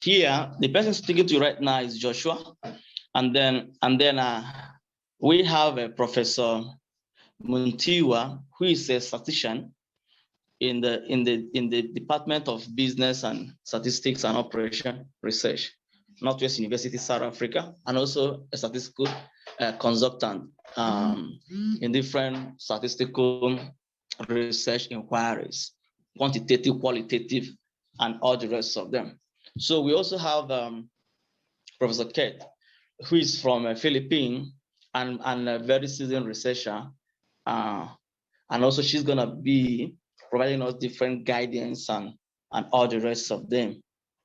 here, the person speaking to you right now is Joshua. And then we have Professor Muntiwa, who is a statistician in the Department of Business and Statistics and Operation Research, Northwest University, South Africa, and also a statistical consultant in different statistical research inquiries, quantitative, qualitative, and all the rest of them. So we also have Professor Kate, who is from Philippines and a very seasoned researcher. And also she's gonna be providing us different guidance and all the rest of them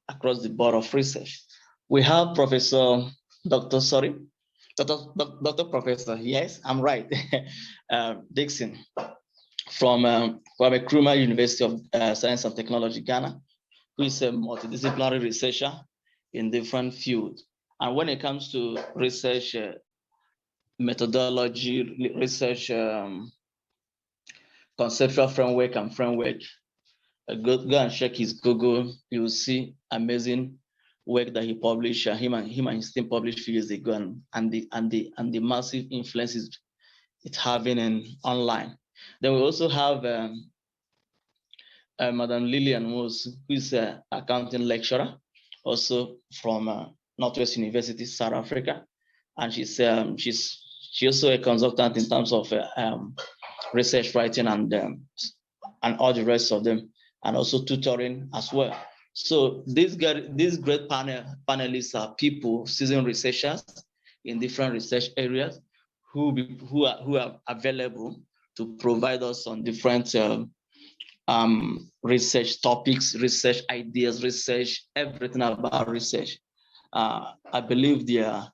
across the board of research. We have Professor Dr. Professor, yes, I'm right, Dixon from Kwame Nkrumah University of Science and Technology, Ghana, who is a multidisciplinary researcher in different fields. And when it comes to research methodology, research conceptual framework, go and check his Google. You will see amazing work that he published. Him and his team published a few years ago, and the massive influences it's having in online. Then we also have Madam Lillian Moos, who is an accounting lecturer, also from Northwest University, South Africa, and she's also a consultant in terms of research writing and all the rest of them, and also tutoring as well. So these great panelists are people, seasoned researchers in different research areas who are available to provide us on different research topics, research ideas, research, everything about research. I believe they are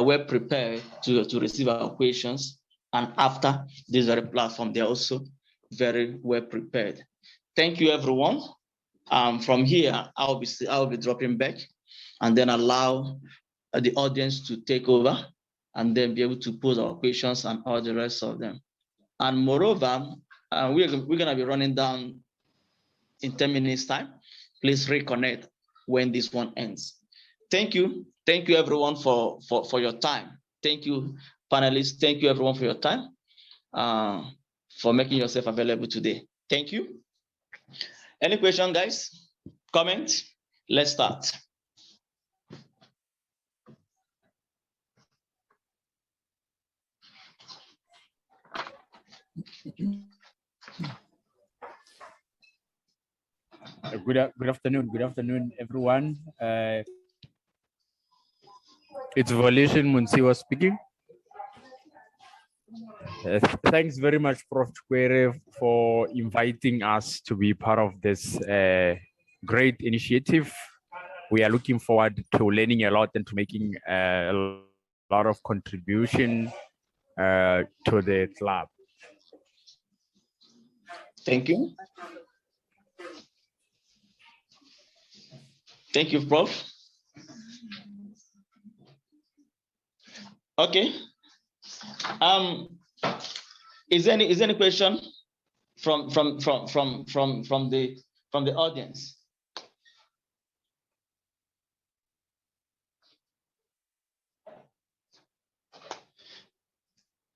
well prepared to receive our questions. And after this very platform, they're also very well prepared. Thank you, everyone. From here, I'll be dropping back and then allow the audience to take over and then be able to pose our questions and all the rest of them. And moreover, we're gonna be running down in 10 minutes time. Please reconnect when this one ends. Thank you everyone for your time. Thank you, panelists. Thank you everyone for your time, for making yourself available today. Thank you. Any question, guys? Comment? Let's start. Good afternoon, everyone. It's Volition Munsiwa speaking. Thanks very much, Prof. Chikwere, for inviting us to be part of this great initiative. We are looking forward to learning a lot and to making a lot of contribution to the club. Thank you. Thank you, Prof. Okay. Is there any question from the audience?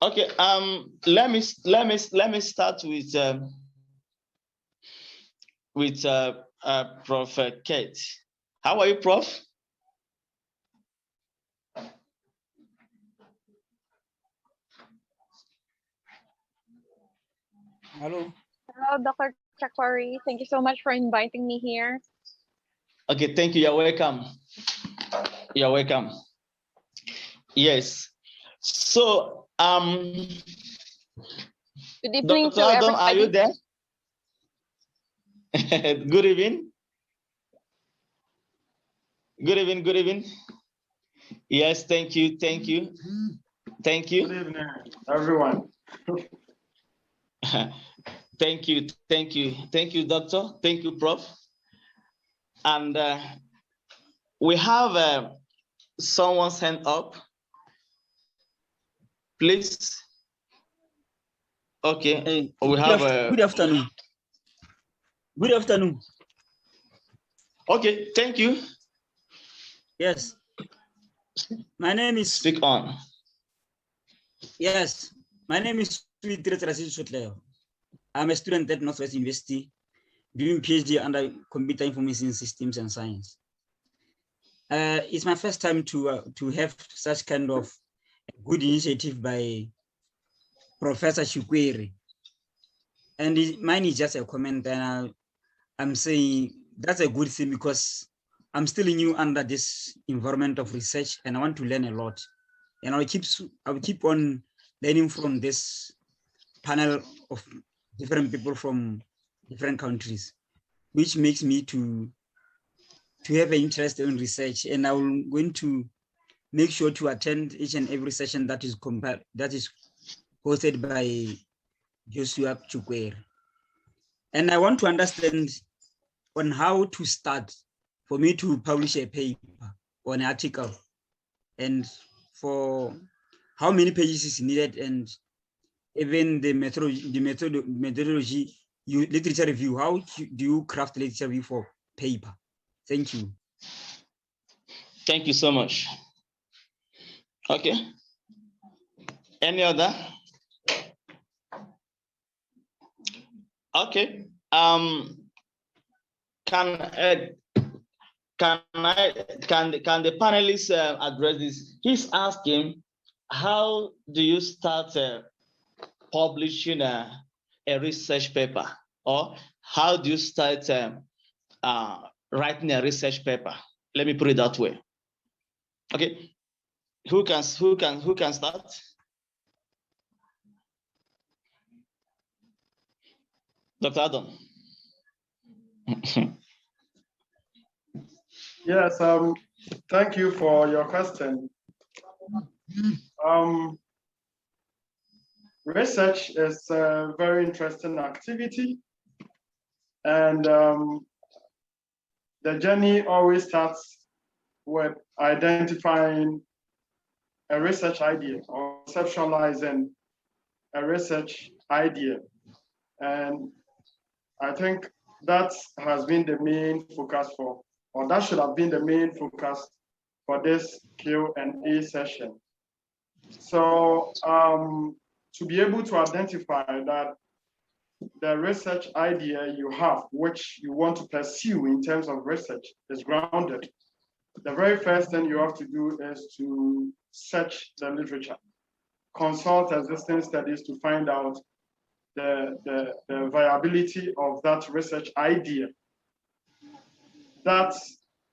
Okay. Let me start with Prof. Kate. How are you, Prof? Hello. Hello, Dr. Chakwari. Thank you so much for inviting me here. Okay, thank you. You're welcome. You're welcome. Yes. So, good evening Dr. to Adam, everybody. are you there? Good evening. Good evening. Good evening. Yes, thank you. Thank you. Thank you. Good evening, everyone. Thank you. Thank you. Thank you, Doctor. Thank you, Prof. And we have someone's hand up. Please. Okay. Hey, we have good afternoon. Good afternoon. Okay, thank you. Yes. My name is. Speak on. Yes. My name is I'm a student at Northwest University doing PhD under Computer Information Systems and Science. It's my first time to have such kind of good initiative by Professor Chukwere. And mine is just a comment, and I'm saying that's a good thing because I'm still new under this environment of research and I want to learn a lot. And I will keep on learning from this panel of different people from different countries, which makes me to have an interest in research. And I'm going to make sure to attend each and every session that is hosted by Joshua Chukwere. And I want to understand on how to start for me to publish a paper or an article, and for how many pages is needed, and even the methodology, literature review. How do you craft literature review for paper? Thank you. Thank you so much. Okay. Any other? Okay. Can the panelists address this? He's asking, how do you start publishing a research paper, or how do you start writing a research paper? Let me put it that way. Okay. Who can start? Dr. Adam. Yes, thank you for your question. Research is a very interesting activity, and the journey always starts with identifying a research idea or conceptualizing a research idea. And I think that has been the main focus or that should have been the main focus for this Q&A session. So to be able to identify that the research idea you have, which you want to pursue in terms of research, is grounded, the very first thing you have to do is to search the literature, consult existing studies to find out the viability of that research idea, that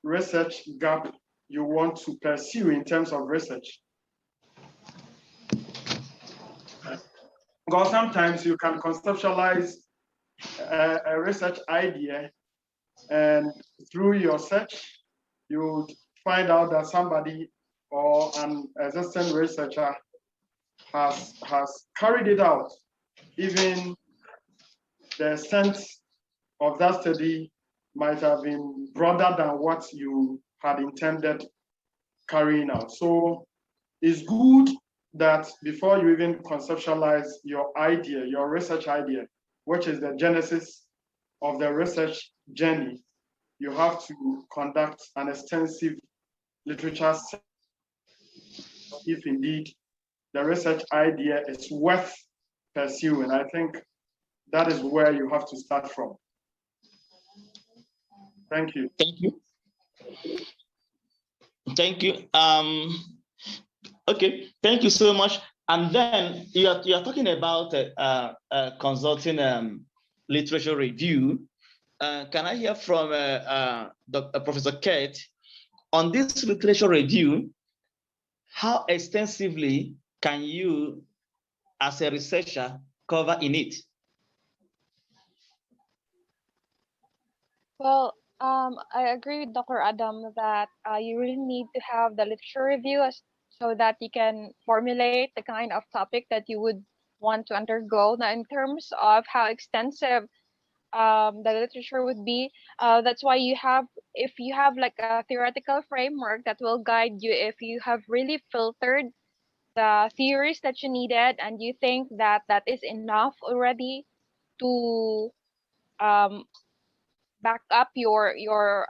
research gap you want to pursue in terms of research. Because sometimes you can conceptualize a research idea, and through your search, you find out that somebody or an existing researcher has carried it out. Even the extent of that study might have been broader than what you had intended carrying out. So it's good that before you even conceptualize your idea, your research idea, which is the genesis of the research journey, you have to conduct an extensive literature study if indeed the research idea is worth pursuing. I think that is where you have to start from. Thank you. Thank you. Thank you. Okay, thank you so much. And then you are talking about consulting literature review. Can I hear from Professor Kate on this literature review? How extensively can you, as a researcher, cover in it? Well, I agree with Dr. Adam that you really need to have the literature review so that you can formulate the kind of topic that you would want to undergo. Now, in terms of how extensive the literature would be, that's why if you have like a theoretical framework that will guide you, if you have really filtered the theories that you needed and you think that that is enough already to back up your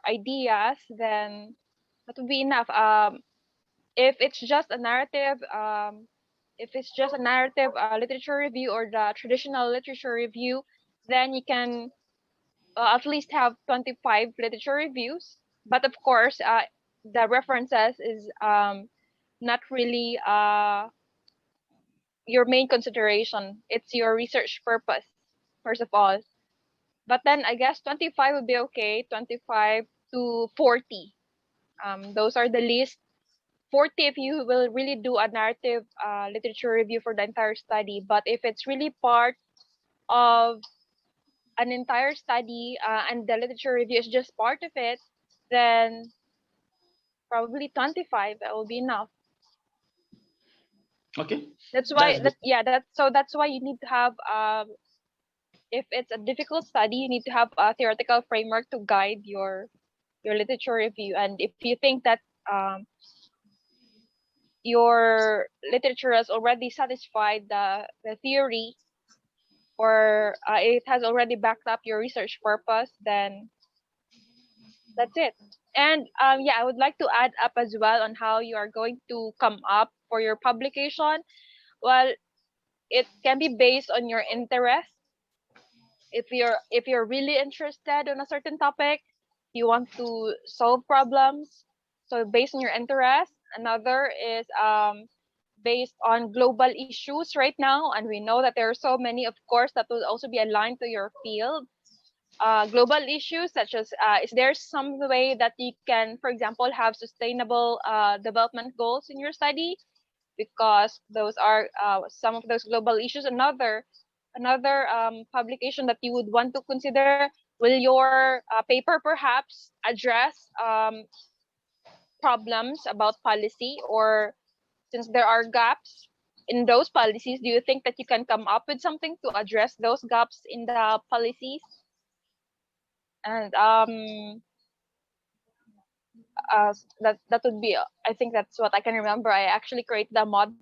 ideas, then that would be enough. If it's just a narrative, literature review or the traditional literature review, then you can at least have 25 literature reviews. But of course, the references is not really your main consideration. It's your research purpose, first of all. But then I guess 25 would be okay, 25 to 40. Those are the least. 40 if you will really do a narrative literature review for the entire study. But if it's really part of an entire study and the literature review is just part of it, then probably 25 that will be enough. Okay. That's why That's that's why you need to have if it's a difficult study, you need to have a theoretical framework to guide your literature review. And if you think that your literature has already satisfied the theory, or it has already backed up your research purpose, then that's it. And yeah, I would like to add up as well on how you are going to come up for your publication. Well, it can be based on your interest. If you're really interested in a certain topic, you want to solve problems, so based on your interest. Another is based on global issues right now, and we know that there are so many, of course, that will also be aligned to your field. Global issues such as is there some way that you can, for example, have sustainable development goals in your study, because those are some of those global issues. Another publication that you would want to consider, will your paper perhaps address problems about policy, or since there are gaps in those policies, do you think that you can come up with something to address those gaps in the policies? And that would be, I think that's what I can remember. I actually created a model